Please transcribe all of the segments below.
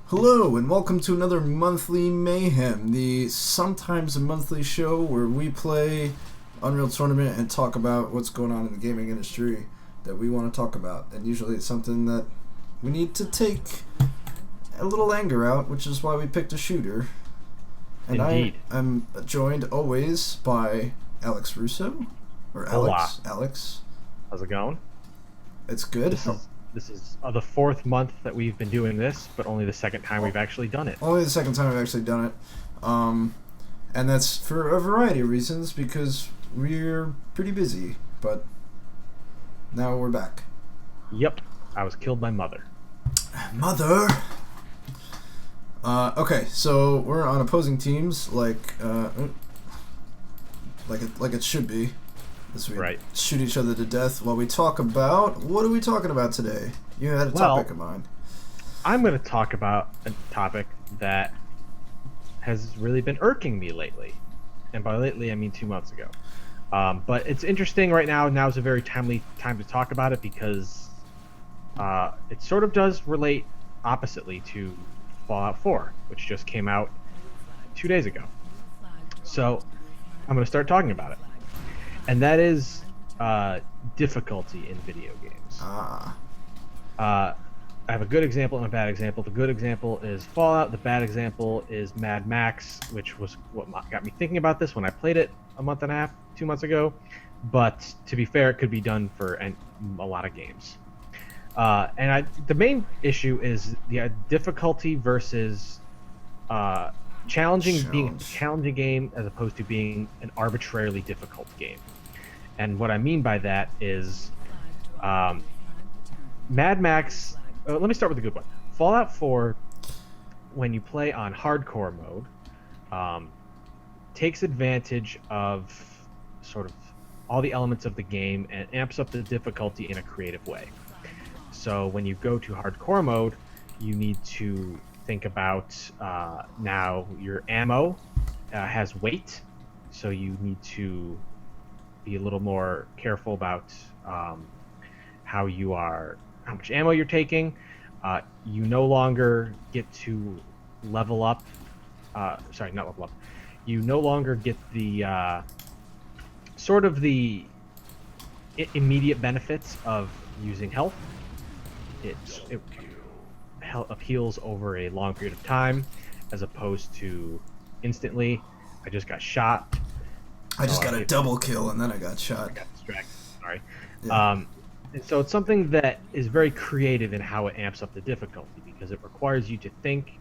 Hello, and welcome to another monthly Mayhem, the sometimes a monthly show where we play Unreal Tournament and talk about what's going on in the gaming industry that we want to talk about. And usually it's something that we need to take a little anger out, which is why we picked a shooter. And Indeed. I am joined always by Alex Russo. Or Alex. Hola. Alex. How's it going? It's good. This is the fourth month that we've been doing this, but only the second time we've actually done it. Only the second time I've actually done it. And that's for a variety of reasons, because we're pretty busy, but now we're back. Yep, I was killed by Mother. Mother! Okay, so we're on opposing teams, like it should be. As we Right. shoot each other to death while we talk about... What are we talking about today? You had a topic in mind. I'm going to talk about a topic that has really been irking me lately. And by lately, I mean 2 months ago. But it's interesting right now. Now's a very timely time to talk about it because it sort of does relate oppositely to Fallout 4, which just came out 2 days ago. So I'm going to start talking about it. And that is difficulty in video games. I have a good example and a bad example. The good example is Fallout. The bad example is Mad Max, which was what got me thinking about this when I played it a month and a half, 2 months ago. But to be fair, it could be done for a lot of games. The main issue is the difficulty versus being a challenging game as opposed to being an arbitrarily difficult game. And what I mean by that is Mad Max... let me start with the good one. Fallout 4, when you play on hardcore mode, takes advantage of sort of all the elements of the game and amps up the difficulty in a creative way. So when you go to hardcore mode, you need to think about now your ammo has weight, so you need to be a little more careful about how much ammo you're taking. You no longer get to level up. Sorry, not level up. You no longer get the sort of the immediate benefits of using health. It heals over a long period of time, as opposed to instantly. I just got shot. I just got a double kill and then I got shot. I got distracted. Sorry. Yeah. And so it's something that is very creative in how it amps up the difficulty, because it requires you to think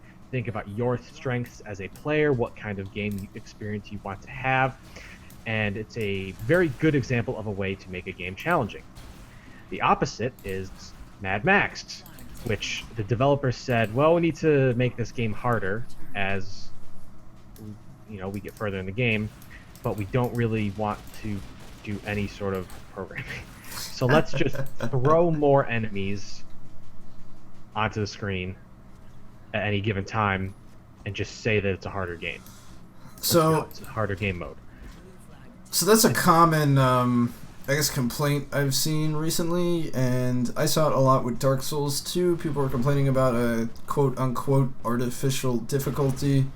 about your strengths as a player, what kind of game experience you want to have, and it's a very good example of a way to make a game challenging. The opposite is Mad Max, which the developers said, well, we need to make this game harder as we get further in the game, but we don't really want to do any sort of programming. So let's just throw more enemies onto the screen at any given time and just say that it's a harder game. So it's a harder game mode. So that's a common, complaint I've seen recently, and I saw it a lot with Dark Souls 2. People were complaining about a quote-unquote artificial difficulty,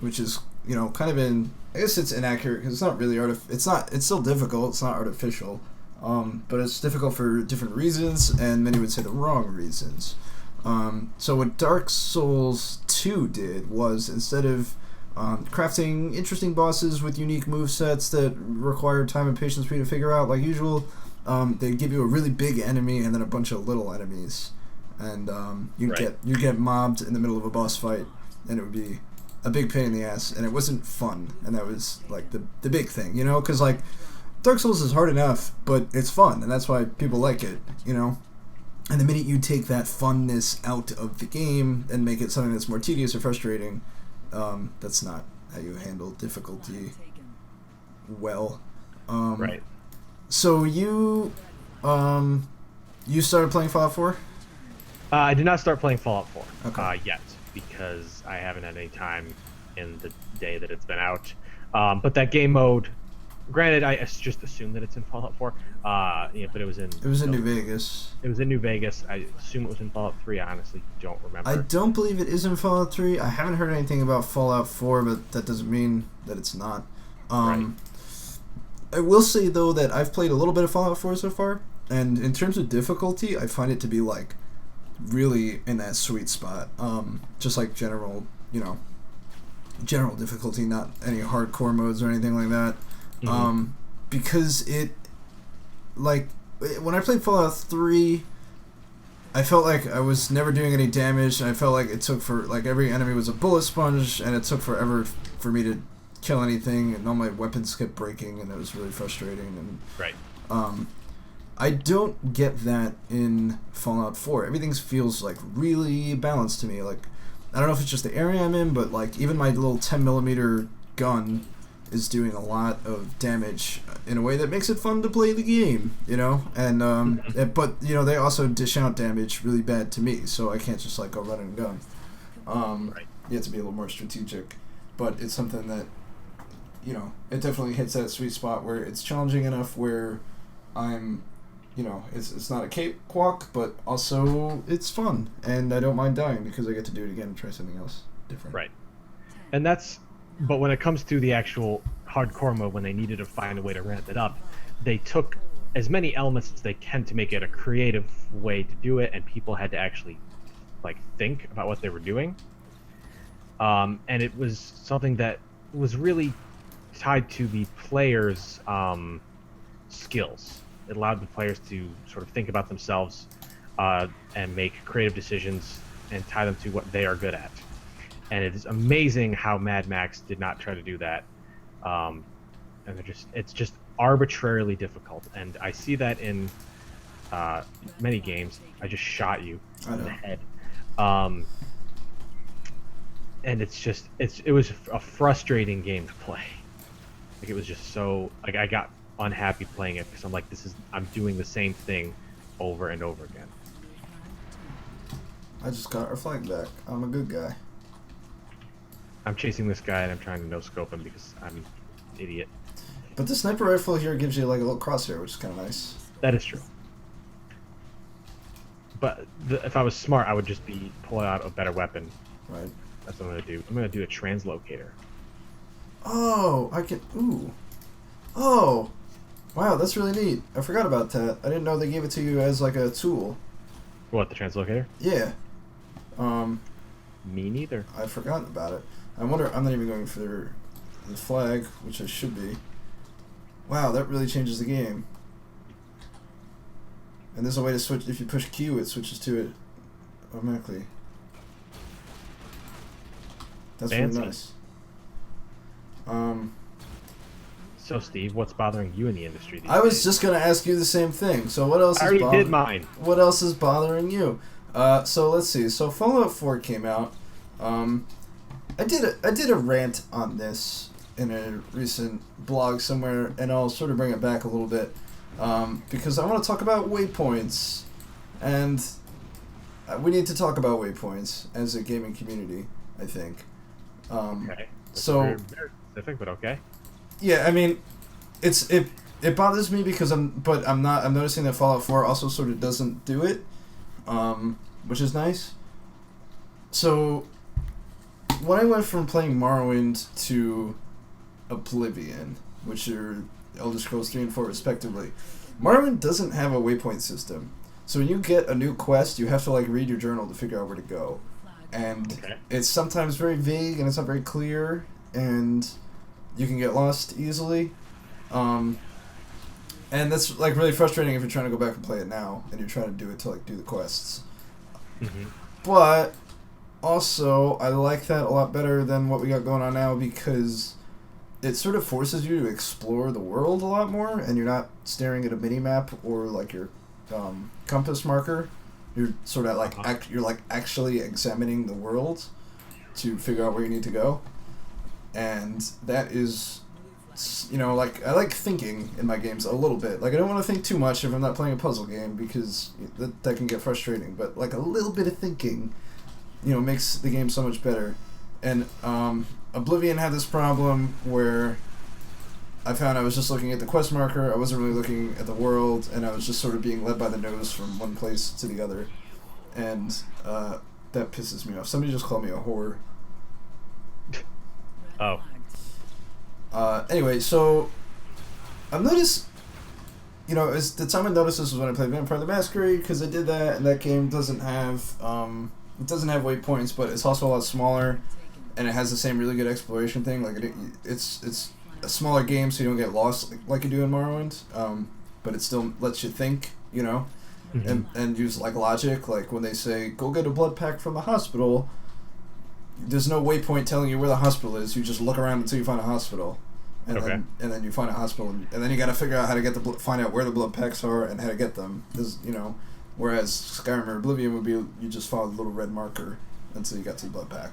which is, kind of I guess it's inaccurate, because it's not really it's still difficult, it's not artificial, but it's difficult for different reasons, and many would say the wrong reasons. So what Dark Souls 2 did was, instead of crafting interesting bosses with unique movesets that require time and patience for you to figure out, like usual, they give you a really big enemy and then a bunch of little enemies, and you get mobbed in the middle of a boss fight, and it would be a big pain in the ass, and it wasn't fun, and that was like the big thing, because like Dark Souls is hard enough, but it's fun, and that's why people like it, And the minute you take that funness out of the game and make it something that's more tedious or frustrating, that's not how you handle difficulty well. Right. So you started playing Fallout 4? I did not start playing Fallout 4 Okay. yet, because I haven't had any time in the day that it's been out. But that game mode Granted, just assumed that it's in Fallout 4. But it was in. It was in New Vegas. It was in New Vegas. I assume it was in Fallout 3. I honestly don't remember. I don't believe it is in Fallout 3. I haven't heard anything about Fallout 4, but that doesn't mean that it's not. Right. I will say, though, that I've played a little bit of Fallout 4 so far, and in terms of difficulty, I find it to be, like, really in that sweet spot. Just like general difficulty, not any hardcore modes or anything like that. Mm-hmm. Because it, like, when I played Fallout 3, I felt like I was never doing any damage, and I felt like it took every enemy was a bullet sponge, and it took forever for me to kill anything, and all my weapons kept breaking, and it was really frustrating. And Right. I don't get that in Fallout 4. Everything feels, like, really balanced to me. Like, I don't know if it's just the area I'm in, but, like, even my little 10mm gun is doing a lot of damage in a way that makes it fun to play the game, you know? And, but, they also dish out damage really bad to me, so I can't just, like, go run and gun. Right. You have to be a little more strategic. But it's something that, it definitely hits that sweet spot where it's challenging enough where I'm, it's not a cakewalk, but also it's fun, and I don't mind dying because I get to do it again and try something else different. Right. But when it comes to the actual hardcore mode, when they needed to find a way to ramp it up, they took as many elements as they can to make it a creative way to do it, and people had to actually, like, think about what they were doing. And it was something that was really tied to the players' skills. It allowed the players to sort of think about themselves and make creative decisions and tie them to what they are good at. And it is amazing how Mad Max did not try to do that. And it's just arbitrarily difficult. And I see that in many games. I just shot you in the head. And it was a frustrating game to play. Like, it was just so, like, I got unhappy playing it because I'm like, I'm doing the same thing over and over again. I just got our flag back. I'm a good guy. I'm chasing this guy and I'm trying to no-scope him because I'm an idiot. But the sniper rifle here gives you, like, a little crosshair, which is kind of nice. That is true. But if I was smart, I would just be pulling out a better weapon. Right. That's what I'm going to do. I'm going to do a translocator. Oh, I can... Ooh. Oh. Wow, that's really neat. I forgot about that. I didn't know they gave it to you as, like, a tool. What, the translocator? Yeah. Me neither. I forgot about it. I wonder... I'm not even going for the flag, which I should be. Wow, that really changes the game. And there's a way to switch... If you push Q, it switches to it automatically. That's Fancy. really nice. So, Steve, what's bothering you in the industry these I was days? just gonna ask you the same thing. So what else? I already did mine. What else is bothering you? So let's see. So Fallout 4 came out. I did a rant on this in a recent blog somewhere, and I'll sort of bring it back a little bit because I want to talk about Waypoints, and we need to talk about Waypoints as a gaming community, I think. Okay. So Very, very specific, but okay. yeah, I mean, it bothers me because I'm noticing that Fallout 4 also sort of doesn't do it, which is nice. So when I went from playing Morrowind to Oblivion, which are Elder Scrolls 3 and 4 respectively, Morrowind doesn't have a waypoint system. So when you get a new quest, you have to, like, read your journal to figure out where to go. And it's sometimes very vague and it's not very clear, and you can get lost easily. And that's, like, really frustrating if you're trying to go back and play it now and you're trying to do it to, like, do the quests. Mm-hmm. But also, I like that a lot better than what we got going on now because it sort of forces you to explore the world a lot more, and you're not staring at a mini-map or, like, your compass marker. You're sort of, like, you're, like, actually examining the world to figure out where you need to go. And that is, you know, like, I like thinking in my games a little bit. Like, I don't want to think too much if I'm not playing a puzzle game because that can get frustrating. But, like, a little bit of thinking, you know, makes the game so much better. And Oblivion had this problem where I found I was just looking at the quest marker. I wasn't really looking at the world, and I was just sort of being led by the nose from one place to the other, and that pisses me off. Somebody just called me a whore. Oh. Anyway, so I've noticed, you know, the time I noticed this was when I played Vampire the Masquerade, because I did that, and that game doesn't have waypoints, but it's also a lot smaller, and it has the same really good exploration thing. Like it's a smaller game, so you don't get lost like you do in Morrowind, but it still lets you think, you know, and use like logic. Like when they say go get a blood pack from the hospital, there's no waypoint telling you where the hospital is. You just look around until you find a hospital, and then you find a hospital, and then you got to figure out how to get find out where the blood packs are and how to get them. You know, whereas Skyrim or Oblivion would be you just follow the little red marker until you got to the blood pack.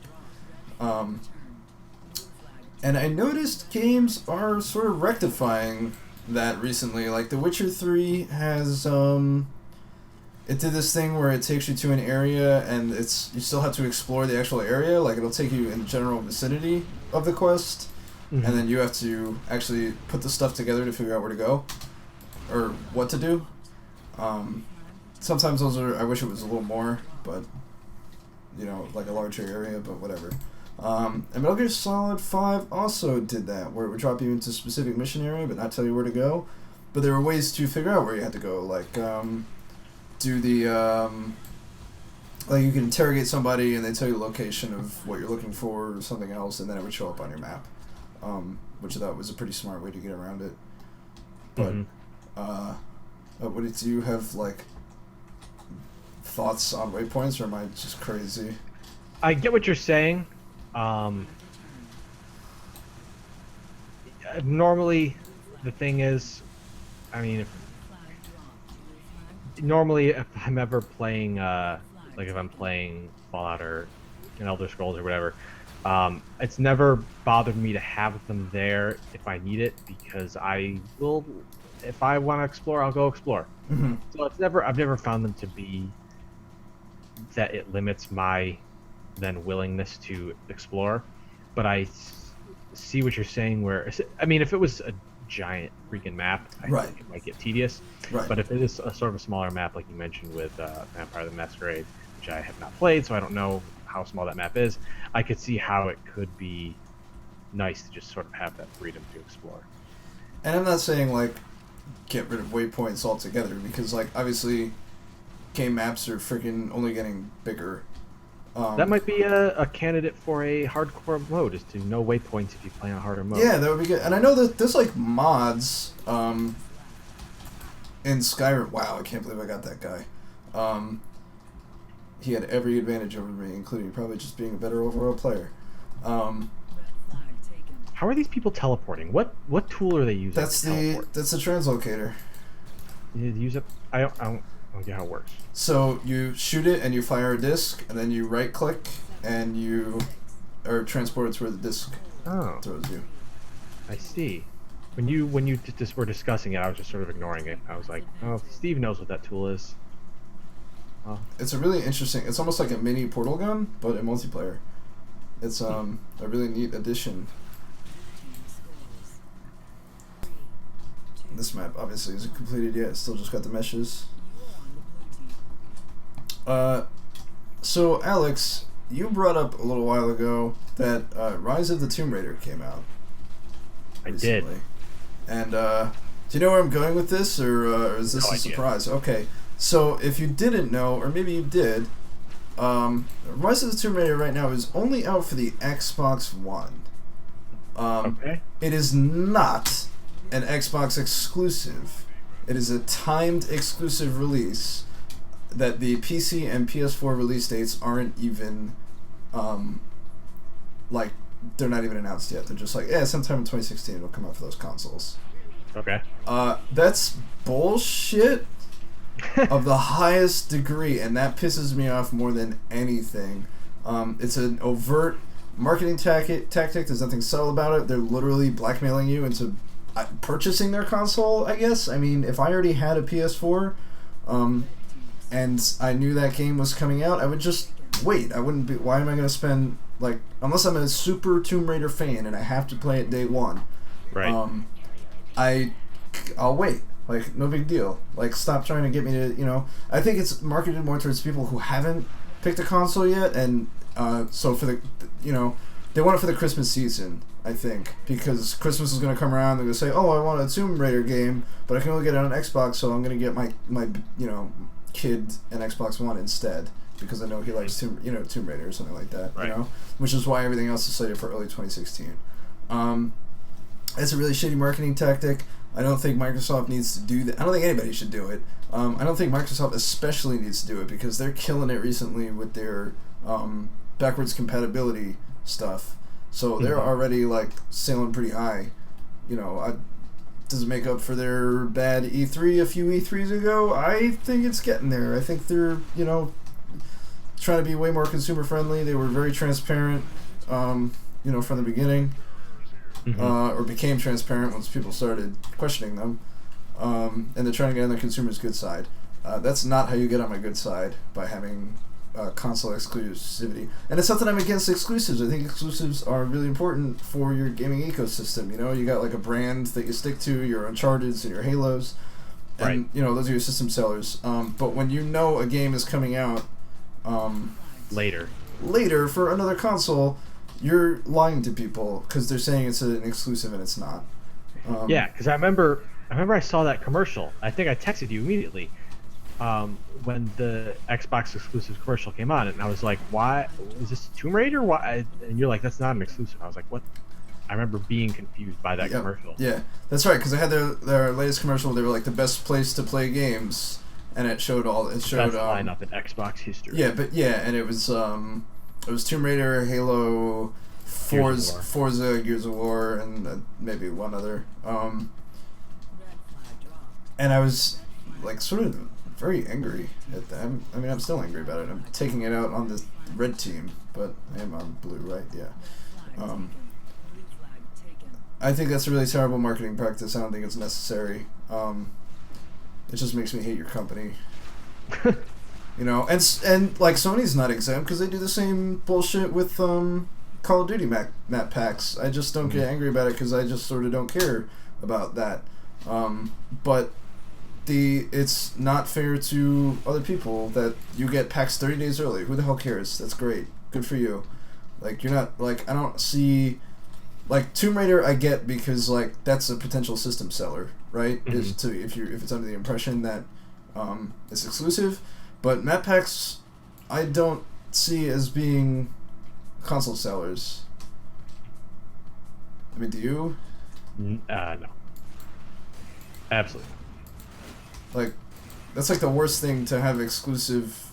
And I noticed games are sort of rectifying that recently. Like The Witcher 3 has it did this thing where it takes you to an area, and you still have to explore the actual area. Like it'll take you in the general vicinity of the quest, and then you have to actually put the stuff together to figure out where to go or what to do. Sometimes I wish it was a little more, but you know, like a larger area, but whatever. And Metal Gear Solid 5 also did that, where it would drop you into a specific mission area but not tell you where to go. But there were ways to figure out where you had to go, like do the like you can interrogate somebody and they tell you the location of what you're looking for or something else, and then it would show up on your map, which I thought was a pretty smart way to get around it. But do you have like thoughts on waypoints, or am I just crazy? I get what you're saying. Normally, the thing is, I mean, if I'm ever playing, like if I'm playing Fallout or an Elder Scrolls or whatever, it's never bothered me to have them there if I need it, because if I want to explore, I'll go explore. So I've never found them to be that it limits my then willingness to explore. But I see what you're saying, where, I mean, if it was a giant freaking map, I think it might get tedious. But if it is a sort of a smaller map, like you mentioned with Vampire the Masquerade, which I have not played, so I don't know how small that map is, I could see how it could be nice to just sort of have that freedom to explore. And I'm not saying, like, get rid of waypoints altogether, because, like, obviously game maps are freaking only getting bigger. That might be a candidate for a hardcore mode, is to no waypoints if you play on a harder mode. Yeah, that would be good. And I know that there's like mods in Skyrim. Wow, I can't believe I got that guy. He had every advantage over me, including probably just being a better overall player. How are these people teleporting? What tool are they using? That's the translocator. You use it. I don't get how it works. So you shoot it and you fire a disc, and then you right click and you transport it to where the disc throws you. I see. When you just were discussing it, I was just sort of ignoring it. I was like, oh, Steve knows what that tool is. Oh. It's a really interesting. It's almost like a mini portal gun, but in multiplayer. It's a really neat addition. This map obviously isn't completed yet. It's still just got the meshes. So Alex, you brought up a little while ago that Rise of the Tomb Raider came out recently. I did. And do you know where I'm going with this, or is this a surprise? Okay, so if you didn't know, or maybe you did, Rise of the Tomb Raider right now is only out for the Xbox One. It is not an Xbox exclusive. It is a timed exclusive release that the PC and PS4 release dates aren't even, like, they're not even announced yet. They're just like, yeah, sometime in 2016 it'll come out for those consoles. Okay. That's bullshit of the highest degree, and that pisses me off more than anything. It's an overt marketing tactic. There's nothing subtle about it. They're literally blackmailing you into purchasing their console, I guess. I mean, if I already had a PS4, and I knew that game was coming out, I would just wait. I wouldn't be. Why am I going to spend, like, unless I'm a super Tomb Raider fan and I have to play it day one? Right. I'll wait. Like, no big deal. Like, stop trying to get me to, I think it's marketed more towards people who haven't picked a console yet, and so for the, they want it for the Christmas season, I think, because Christmas is going to come around, they're going to say, oh, I want a Tomb Raider game, but I can only get it on Xbox, so I'm going to get my kid an Xbox One instead, because I know he likes Tomb Raider or something like that, right. Which is why everything else is slated for early 2016. It's a really shitty marketing tactic. I don't think Microsoft needs to do that. I don't think anybody should do it. I don't think Microsoft especially needs to do it because they're killing it recently with their backwards compatibility stuff. So they're already like sailing pretty high. Does it make up for their bad E3 a few E3s ago? I think it's getting there. I think they're trying to be way more consumer friendly. They were very transparent, from the beginning. Or became transparent once people started questioning them, and they're trying to get on the consumer's good side. That's not how you get on my good side, by having console exclusivity. And it's not that I'm against exclusives. I think exclusives are really important for your gaming ecosystem. You got like a brand that you stick to, your Uncharted's and your Halos, and right. Those are your system sellers. But when a game is coming out later for another console, you're lying to people because they're saying it's an exclusive and it's not. Yeah, because I remember I saw that commercial. I think I texted you immediately when the Xbox exclusive commercial came on, and I was like, "Why is this Tomb Raider? Why?" And you're like, "That's not an exclusive." I was like, "What?" I remember being confused by that commercial. Yeah, that's right. Because they had their latest commercial. They were like the best place to play games, and it showed best lineup in Xbox history. Yeah, and it was Tomb Raider, Halo, Forza, Gears of War, and maybe one other. And I was like sort of very angry at that. I'm still angry about it. I'm taking it out on the red team, but I am on blue, right? Yeah. I think that's a really terrible marketing practice. I don't think it's necessary. It just makes me hate your company. And like Sony's not exempt because they do the same bullshit with Call of Duty map packs. I just don't get angry about it because I just sort of don't care about that. But it's not fair to other people that you get packs 30 days early. Who the hell cares? That's great. Good for you. Like, you're not, like, I don't see, like, Tomb Raider I get because, like, that's a potential system seller, right? If it's under the impression that it's exclusive. But map packs I don't see as being console sellers. I mean, do you? No. Absolutely. Like, that's like the worst thing to have exclusive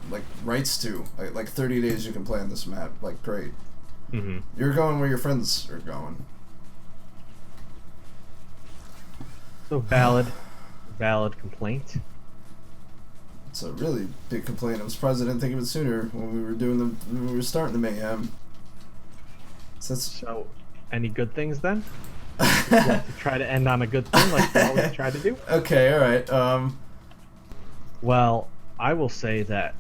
like rights to. Like 30 days you can play on this map. Like, great. You're going where your friends are going. So valid complaint. It's a really big complaint. I'm surprised I didn't think of it sooner when we were starting the Mayhem. So any good things then? To try to end on a good thing like we always try to do? Okay, alright. Well, I will say that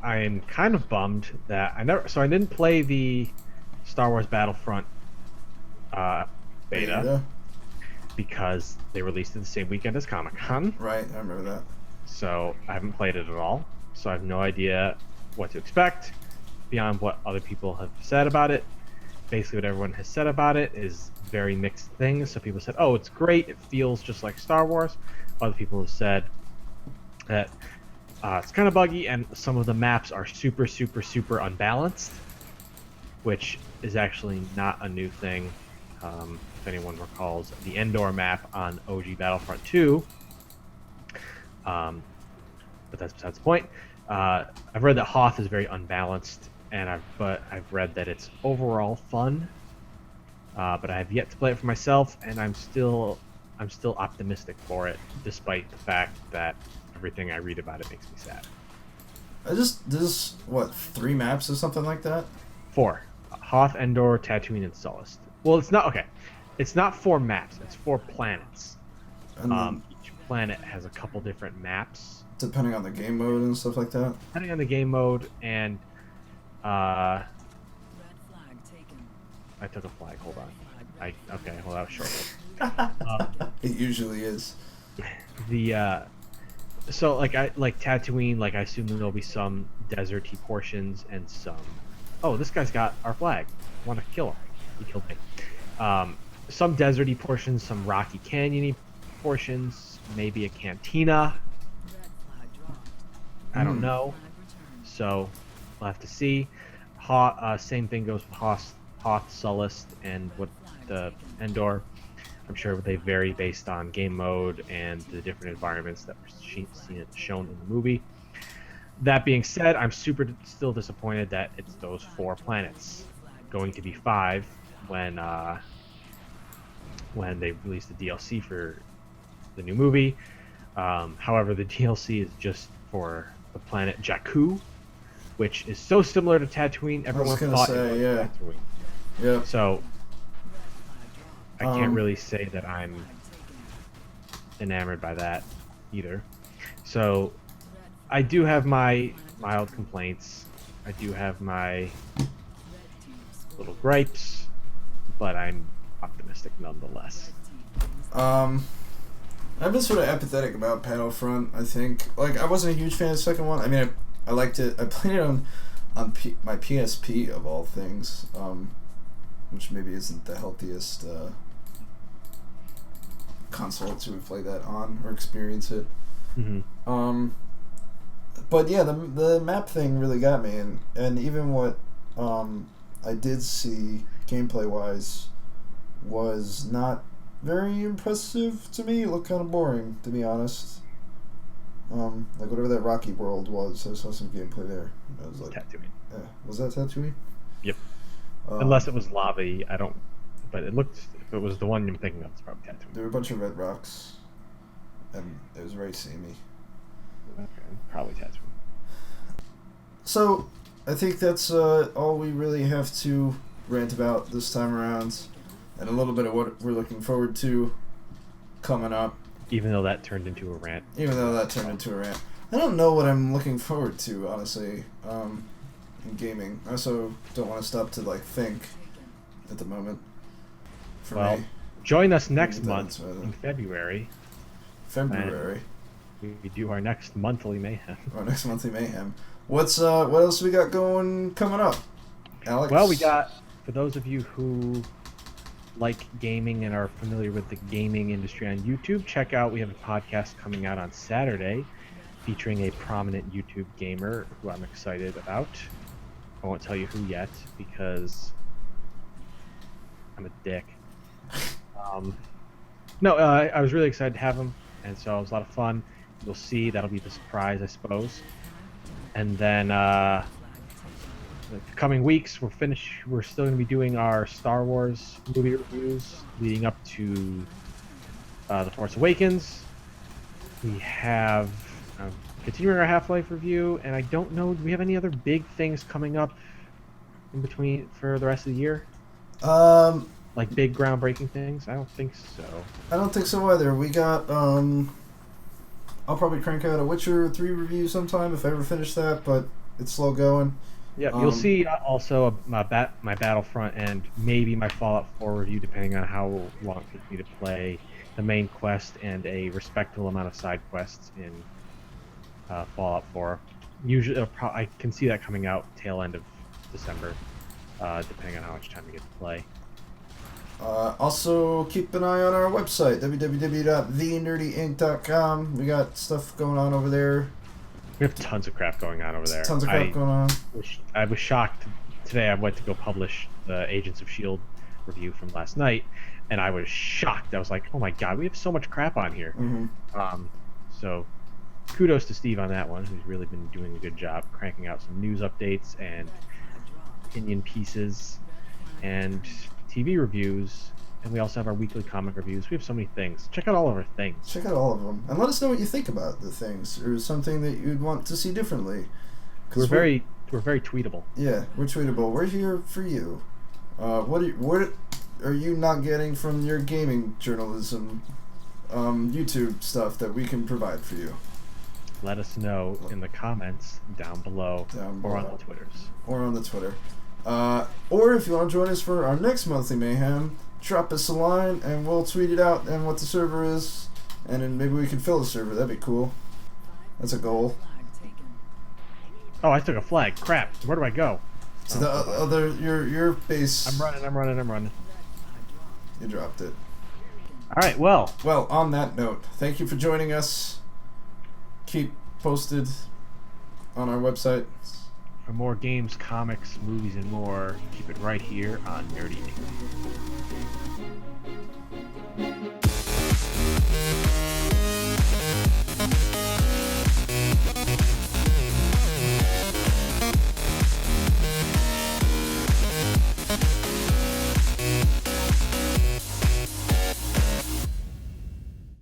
I am kind of bummed that I didn't play the Star Wars Battlefront beta because they released it the same weekend as Comic-Con. Right, I remember that. So I haven't played it at all. So I have no idea what to expect beyond what other people have said about it. Basically what everyone has said about it is very mixed things. So people said, oh, it's great, it feels just like Star Wars. Other people have said that it's kind of buggy and some of the maps are super, super, super unbalanced, which is actually not a new thing. If anyone recalls the Endor map on OG Battlefront 2. But that's besides the point. I've read that Hoth is very unbalanced, but I've read that it's overall fun. But I have yet to play it for myself, and I'm still optimistic for it, despite the fact that everything I read about it makes me sad. There's what, 3 maps or something like that? 4: Hoth, Endor, Tatooine, and Sullust. Well, it's not okay. It's not 4 maps. It's 4 planets. Each planet has a couple different maps. Depending on the game mode and stuff like that? Depending on the game mode, and I took a flag. Hold on. Okay. Well, that was short. It usually is. So like Tatooine. Like I assume there'll be some deserty portions and some. Oh, this guy's got our flag. Want to kill him? He killed me. Some deserty portions, some rocky canyony portions, maybe a cantina. I don't know. So we'll have to see. Same thing goes with Hoth, Sullust, and what the Endor. I'm sure they vary based on game mode and the different environments that were shown in the movie. That being said, I'm still disappointed that it's those 4 planets. Going to be 5 when they release the DLC for the new movie. However, the DLC is just for the planet Jakku, which is so similar to Tatooine. Everyone thought it was Tatooine. Yeah. So I can't really say that I'm enamored by that either. So I do have my mild complaints. I do have my little gripes, but I'm optimistic nonetheless. I've been sort of apathetic about Battlefront. I think, like, I wasn't a huge fan of the second one. I mean, I liked it. I played it on my PSP of all things, which maybe isn't the healthiest console to play that on or experience it. Mm-hmm. But yeah, the map thing really got me, and even what I did see gameplay wise was not very impressive to me. It looked kind of boring, to be honest. Like whatever that Rocky World was, I saw some gameplay there. I was like, Tatooine. Yeah, was that Tatooine? Yep. Unless it was lava, I don't. But it looked. If it was the one I'm thinking of, it's probably Tatooine. There were a bunch of red rocks, and it was very samey. Okay, probably Tatooine. So, I think that's all we really have to rant about this time around, and a little bit of what we're looking forward to coming up. Even though that turned into a rant. I don't know what I'm looking forward to, honestly, in gaming. I also don't want to stop to, like, think at the moment. Me. Join us next month in February. We do our next monthly Mayhem. What else we got coming up, Alex? Well, we got, for those of you who like gaming and are familiar with the gaming industry on YouTube, check out, we have a podcast coming out on Saturday featuring a prominent YouTube gamer who I'm excited about. I won't tell you who yet because I'm a dick. I was really excited to have him, and so it was a lot of fun. You'll see, that'll be the surprise, I suppose. And then the coming weeks, we're still going to be doing our Star Wars movie reviews leading up to The Force Awakens. We have continuing our Half-Life review, and I don't know, do we have any other big things coming up in between for the rest of the year? Like big groundbreaking things? I don't think so. I don't think so either. We got I'll probably crank out a Witcher 3 review sometime if I ever finish that, but it's slow going. Yeah, you'll see also my Battlefront and maybe my Fallout 4 review, depending on how long it takes me to play the main quest and a respectable amount of side quests in Fallout 4. Usually, I can see that coming out tail end of December, depending on how much time we get to play. Also, keep an eye on our website, www.thenerdyinc.com. We got stuff going on over there. We have tons of crap going on over there. I was shocked. Today I went to go publish the Agents of S.H.I.E.L.D. review from last night, and I was shocked. I was like, oh my god, we have so much crap on here. Mm-hmm. So kudos to Steve on that one, who's really been doing a good job cranking out some news updates and opinion pieces and TV reviews, and we also have our weekly comic reviews. We have so many things. Check out all of our things. Check out all of them, and let us know what you think about the things, or something that you'd want to see differently. We're very tweetable. Yeah, we're tweetable. We're here for you. What are you not getting from your gaming journalism, YouTube stuff that we can provide for you? Let us know in the comments down below. Or on the Twitters. Or on the Twitter. Or if you want to join us for our next monthly Mayhem, drop us a line and we'll tweet it out and what the server is, and then maybe we can fill the server. That'd be cool. That's a goal. Oh, I took a flag. Crap. Where do I go? To the other your base. I'm running. You dropped it. All right. Well, on that note, thank you for joining us. Keep posted on our website. for more games, comics, movies, and more, keep it right here on Nerdy Inc.